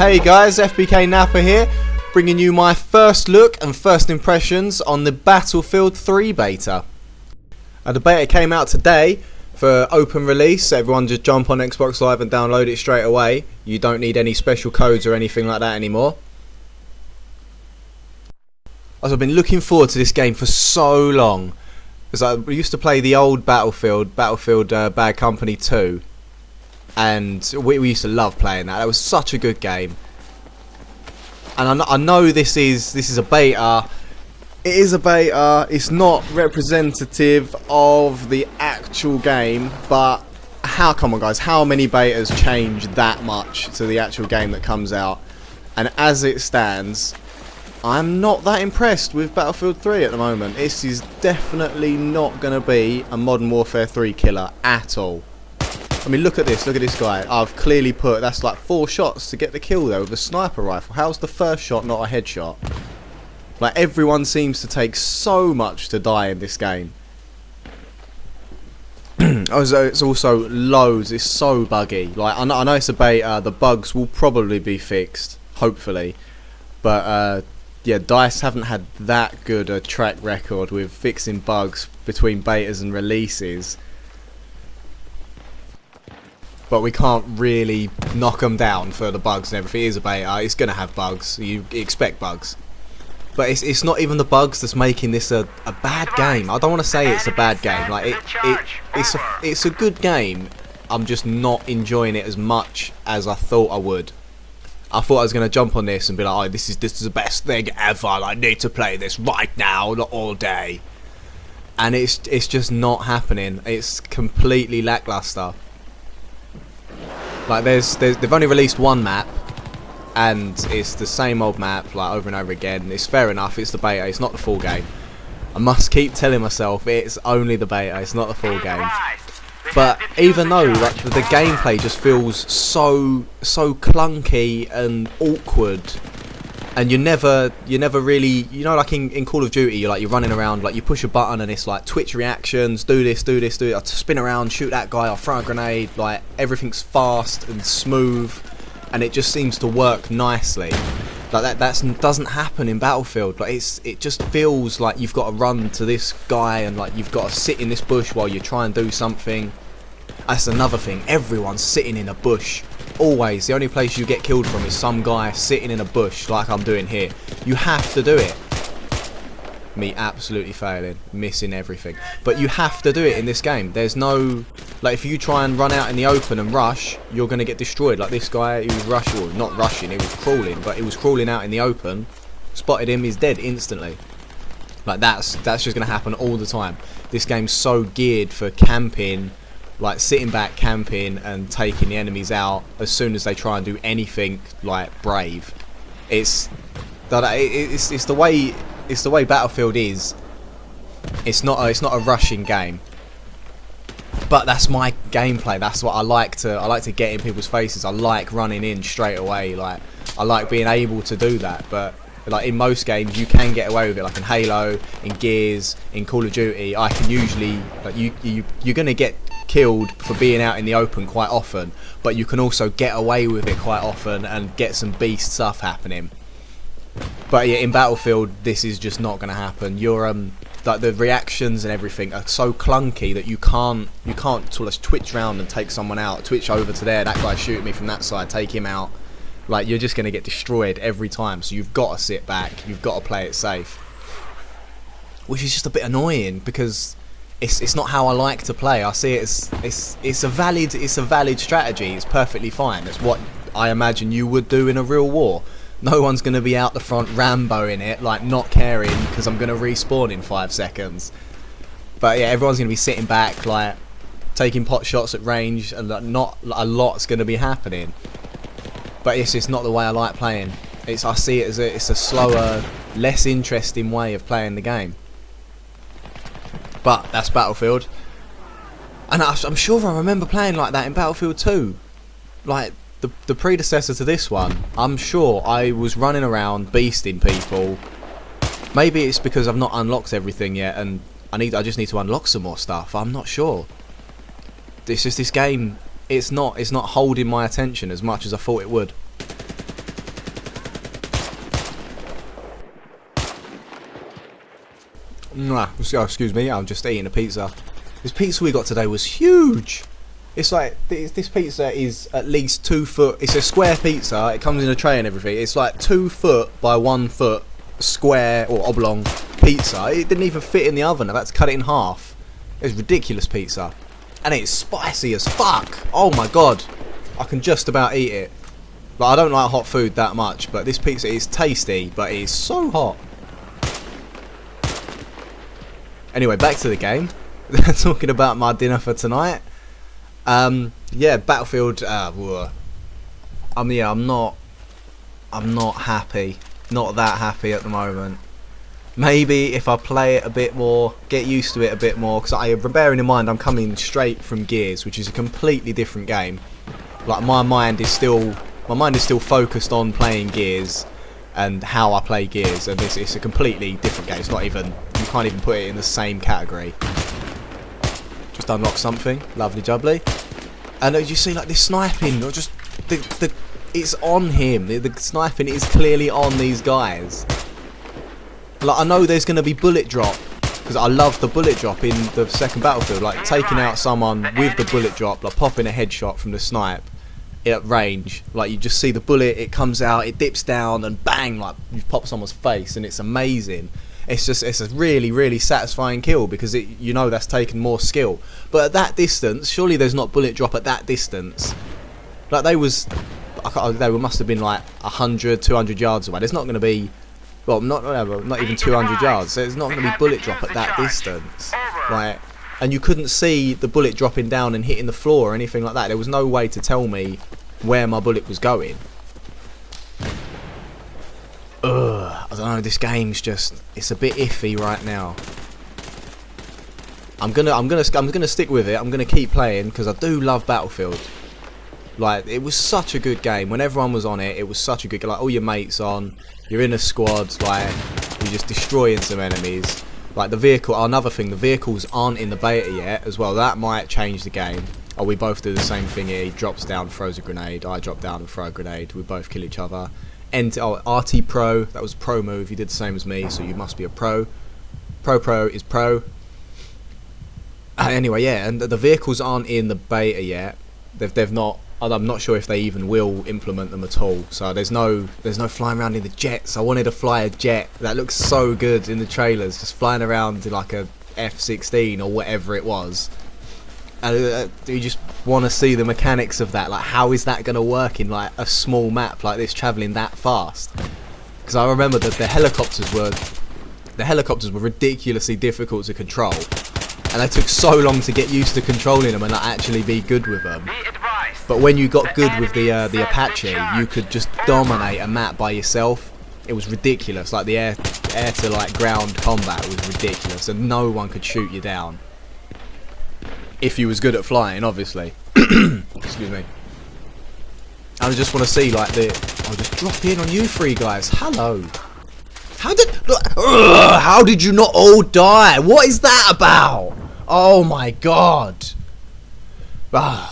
Hey guys, FBK Napper here, bringing you my first look and first impressions on the Battlefield 3 beta. The beta came out today for open release, so everyone just jump on Xbox Live and download it straight away. You don't need any special codes or anything like that anymore. As I've been looking forward to this game for so long, because I used to play the old Battlefield Bad Company 2. And we used to love playing that. That was such a good game. And I know this is a beta. It is a beta. It's not representative of the actual game. But come on, guys? How many betas change that much to the actual game that comes out? And as it stands, I'm not that impressed with Battlefield 3 at the moment. This is definitely not going to be a Modern Warfare 3 killer at all. I mean, look at this guy. I've clearly put, that's like 4 shots to get the kill there with a sniper rifle. How's the first shot not a headshot? Like, everyone seems to take so much to die in this game. It's also loads, it's so buggy. Like, I know it's a beta, the bugs will probably be fixed, hopefully. But, yeah, DICE haven't had that good a track record with fixing bugs between betas and releases. But we can't really knock them down for the bugs and everything. It is a beta, it's going to have bugs, you expect bugs. But it's not even the bugs that's making this a bad game. I don't want to say it's a bad game. Like it's a good game. I'm just not enjoying it as much as I thought I would. I thought I was going to jump on this and be like, oh, this is the best thing ever. I need to play this right now, not all day. And it's just not happening. It's completely lackluster. Like they've only released one map, and it's the same old map like over and over again. It's fair enough, it's the beta, it's not the full game. I must keep telling myself it's only the beta, it's not the full game. But even though like the gameplay just feels so clunky and awkward, and you never really, you know, like in Call of Duty, you're running around, like you push a button and it's like Twitch reactions, do this, I spin around, shoot that guy, I'll throw a grenade, like everything's fast and smooth, and it just seems to work nicely. Like that doesn't happen in Battlefield. Like it just feels like you've got to run to this guy and like you've got to sit in this bush while you try and do something. That's another thing, everyone's sitting in a bush. Always, the only place you get killed from is some guy sitting in a bush like I'm doing here. You have to do it. Me absolutely failing, missing everything. But you have to do it in this game. There's no, like if you try and run out in the open and rush, you're going to get destroyed. Like this guy, he was rushing, well, not rushing, he was crawling, but he was crawling out in the open. Spotted him, he's dead instantly. Like that's just going to happen all the time. This game's so geared for camping, like sitting back, camping and taking the enemies out as soon as they try and do anything like brave. It's the way Battlefield is. It's not a rushing game. But that's my gameplay. That's what I like to get in people's faces. I like running in straight away. Like I like being able to do that. But like in most games you can get away with it. Like in Halo, in Gears, in Call of Duty, I can usually, like you're gonna get killed for being out in the open quite often, but you can also get away with it quite often and get some beast stuff happening. But yeah, in Battlefield this is just not going to happen. You're like the reactions and everything are so clunky that you can't sort of twitch around and take someone out, twitch over to there, that guy shoot me from that side, take him out. Like you're just going to get destroyed every time, so you've got to sit back, you've got to play it safe, which is just a bit annoying because it's not how I like to play. I see it as it's a valid strategy. It's perfectly fine. It's what I imagine you would do in a real war. No one's going to be out the front Rambo-ing it, like not caring because I'm going to respawn in 5 seconds. But yeah, everyone's going to be sitting back, like taking pot shots at range, and not a lot's going to be happening. But it's just not the way I like playing. I see it as it's a slower, less interesting way of playing the game. But that's Battlefield, and I'm sure I remember playing like that in Battlefield 2, like the predecessor to this one. I'm sure I was running around beasting people. Maybe it's because I've not unlocked everything yet, and I just need to unlock some more stuff. I'm not sure. It's just this game. It's not holding my attention as much as I thought it would. Excuse me, I'm just eating a pizza. This pizza we got today was huge. It's like, this pizza is at least 2 foot. It's a square pizza. It comes in a tray and everything. It's like 2 foot by 1 foot square or oblong pizza. It didn't even fit in the oven. I've had to cut it in half. It's ridiculous pizza. And it's spicy as fuck. Oh my god. I can just about eat it. But I don't like hot food that much. But this pizza is tasty, but it is so hot. Anyway, back to the game. Talking about my dinner for tonight. Yeah, Battlefield. I'm not happy. Not that happy at the moment. Maybe if I play it a bit more, get used to it a bit more, because bearing in mind I'm coming straight from Gears, which is a completely different game. Like my mind is still focused on playing Gears and how I play Gears, and it's a completely different game. It's not even, you can't even put it in the same category. Just unlock something, lovely jubbly. And you see like this sniping, or just it's on him. The sniping is clearly on these guys. Like I know there's going to be bullet drop, because I love the bullet drop in the second Battlefield. Like taking out someone with the bullet drop, like popping a headshot from the snipe at range. Like you just see the bullet, it comes out, it dips down, and bang! Like you've popped someone's face, and it's amazing. It's a really, really satisfying kill, because you know that's taken more skill. But at that distance, surely there's not bullet drop at that distance. Like they must have been like 100, 200 yards away. There's not going to be, well, not even 200 yards. So there's not going to be bullet drop at that distance. Like, and you couldn't see the bullet dropping down and hitting the floor or anything like that. There was no way to tell me where my bullet was going. I don't know, this game's just, it's a bit iffy right now. I'm gonna stick with it. I'm gonna keep playing because I do love Battlefield. Like, it was such a good game. When everyone was on it, it was such a good game. Like, all your mates on, you're in a squad, like, you're just destroying some enemies. Like, the vehicle, another thing, the vehicles aren't in the beta yet as well. That might change the game. Oh, we both do the same thing here. He drops down, throws a grenade. I drop down and throw a grenade. We both kill each other. RT Pro, that was a pro move. You did the same as me, so you must be a pro. Pro is pro. Anyway, yeah, and the vehicles aren't in the beta yet. They've not. I'm not sure if they even will implement them at all. So there's no flying around in the jets. I wanted to fly a jet. That looks so good in the trailers, just flying around in like a F-16 or whatever it was. You just want to see the mechanics of that. Like, how is that going to work in like a small map like this, travelling that fast? Because I remember that the helicopters were ridiculously difficult to control, and they took so long to get used to controlling them and like, actually be good with them. But when you got good with the Apache, you could just dominate a map by yourself. It was ridiculous. Like the air to like ground combat was ridiculous, and no one could shoot you down. If you was good at flying, obviously. Excuse me. I just want to see like I'll just drop in on you three guys. Hello. How did you not all die? What is that about? Oh my god.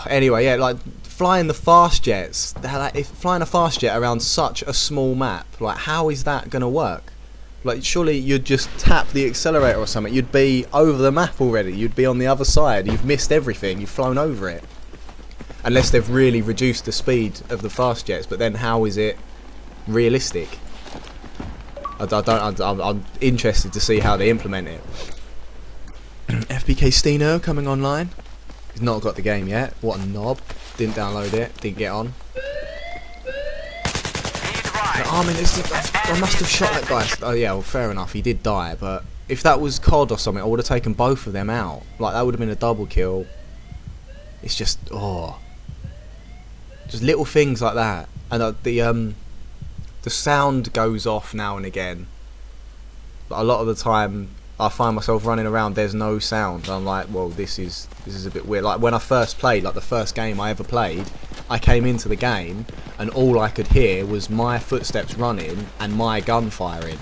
Anyway, yeah, like flying the fast jets. Flying a fast jet around such a small map, like how is that gonna work? Like surely you'd just tap the accelerator or something. You'd be over the map already. You'd be on the other side. You've missed everything. You've flown over it. Unless they've really reduced the speed of the fast jets. But then how is it realistic? I'm interested to see how they implement it. FBK Steno coming online. He's not got the game yet. What a knob. Didn't download it. Didn't get on. I mean, I must have shot that guy. Oh yeah, well fair enough, he did die, but if that was COD or something, I would have taken both of them out. Like, that would have been a double kill. It's just, just little things like that. And the sound goes off now and again. But a lot of the time, I find myself running around, there's no sound. I'm like, well, this is a bit weird. Like, when I first played, like the first game I ever played, I came into the game and all I could hear was my footsteps running and my gun firing.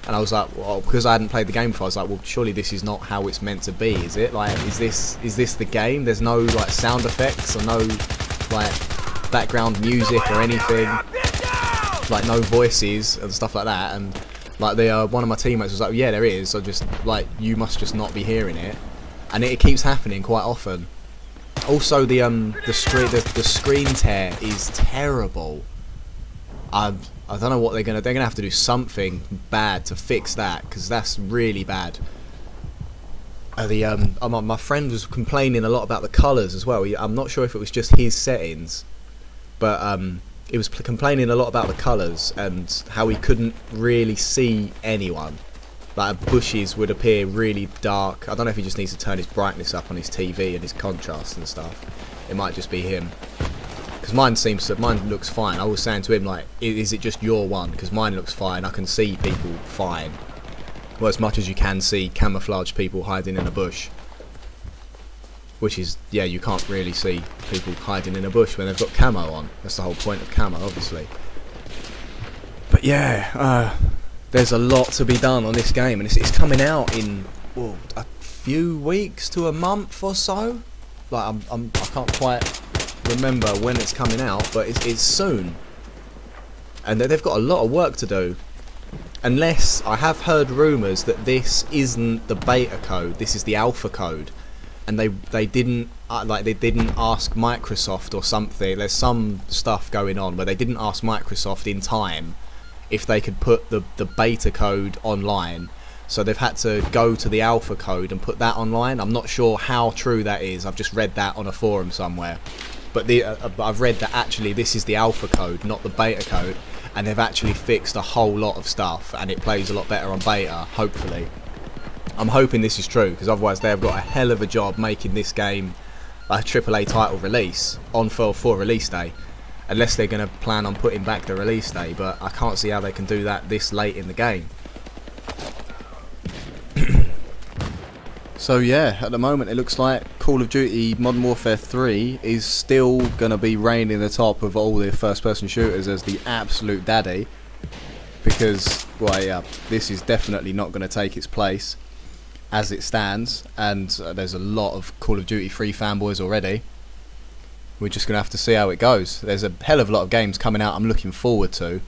And I was like, well, because I hadn't played the game before, I was like, well, surely this is not how it's meant to be, is it? Like, is this the game? There's no like sound effects or no like background music or anything, like no voices and stuff like that. And Like one of my teammates was like, yeah, there is. I just like, you must just not be hearing it, and it keeps happening quite often. Also, the screen tear is terrible. I don't know what they're gonna have to do something bad to fix that, because that's really bad. My friend was complaining a lot about the colours as well. I'm not sure if it was just his settings, but he was complaining a lot about the colours and how he couldn't really see anyone. Like bushes would appear really dark. I don't know if he just needs to turn his brightness up on his TV and his contrast and stuff. It might just be him. Because mine looks fine. I was saying to him, like, is it just your one? Because mine looks fine. I can see people fine. Well, as much as you can see camouflaged people hiding in a bush. Which is, yeah, you can't really see people hiding in a bush when they've got camo on. That's the whole point of camo, obviously. But yeah, there's a lot to be done on this game, and it's coming out in a few weeks to a month or so. Like I can't quite remember when it's coming out, but it's soon, and they've got a lot of work to do. Unless I have heard rumours that this isn't the beta code, this is the alpha code, and they didn't ask Microsoft or something. There's some stuff going on where they didn't ask Microsoft in time if they could put the beta code online, so they've had to go to the alpha code and put that online. I'm not sure how true that is. I've just read that on a forum somewhere, but I've read that actually this is the alpha code, not the beta code, and they've actually fixed a whole lot of stuff, and it plays a lot better on beta, hopefully. I'm hoping this is true, because otherwise they've got a hell of a job making this game a AAA title release on for release day. Unless they're going to plan on putting back the release day, but I can't see how they can do that this late in the game. So yeah, at the moment it looks like Call of Duty Modern Warfare 3 is still going to be reigning the top of all the first-person shooters as the absolute daddy. Because, well, yeah, this is definitely not going to take its place as it stands, and there's a lot of Call of Duty 3 fanboys already. We're just going to have to see how it goes. There's a hell of a lot of games coming out I'm looking forward to.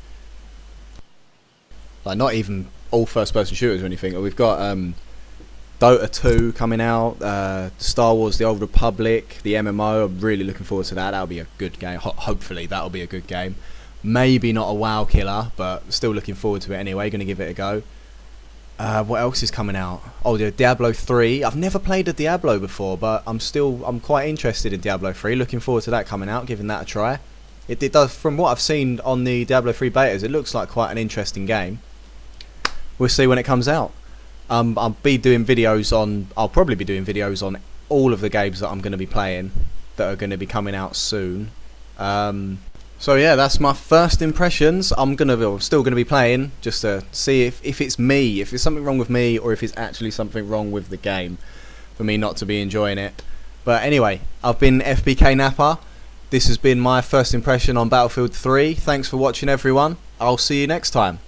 Like, not even all first-person shooters or anything. We've got Dota 2 coming out, Star Wars The Old Republic, the MMO. I'm really looking forward to that. That'll be a good game. Hopefully that'll be a good game. Maybe not a WoW killer, but still looking forward to it anyway. Going to give it a go. What else is coming out? Oh, the Diablo 3. I've never played a Diablo before, but I'm quite interested in Diablo 3. Looking forward to that coming out, giving that a try. It does, from what I've seen on the Diablo 3 betas, it looks like quite an interesting game. We'll see when it comes out. I'll probably be doing videos on all of the games that I'm going to be playing that are going to be coming out soon. So yeah, that's my first impressions. I'm still gonna be playing just to see if it's me, if there's something wrong with me, or if it's actually something wrong with the game for me not to be enjoying it. But anyway, I've been FBK Napper. This has been my first impression on Battlefield 3. Thanks for watching, everyone. I'll see you next time.